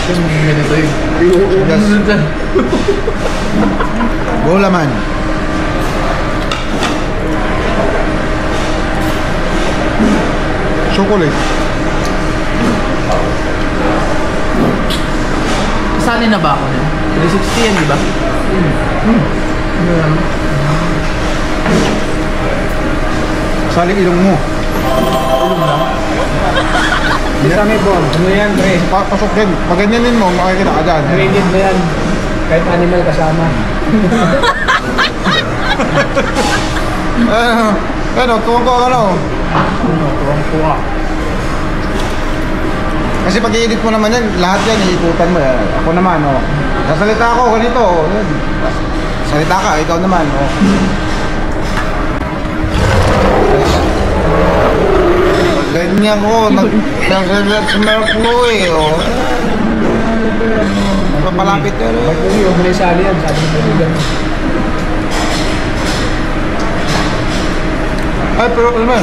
Yung ganito yun. Yes. Gulaman. Chocolate. Kasali na ba ako nun? 360 yan, di ba? Saling ilong mo. Tulong lang. Isa may ball. Ano yan, Dre? Pasok din. Pag ganyanin mo, makikita ka dyan. Graded mo yan. Kahit animal kasama. Ano, tuwang-tuwa ka na oh. Tuwang-tuwa. Kasi pag i-edit mo naman yan, lahat yan, iikutan mo yan. Ako naman, oh. Sasalita ako, ganito, oh. Yan. Salita ka, ikaw naman, oh. Ganyan ko, nag-smell ko eh, oh. Papalapit yan, eh. Ba't yung huwag na isali yan? Sabi mo yan. Ay, pero ano man,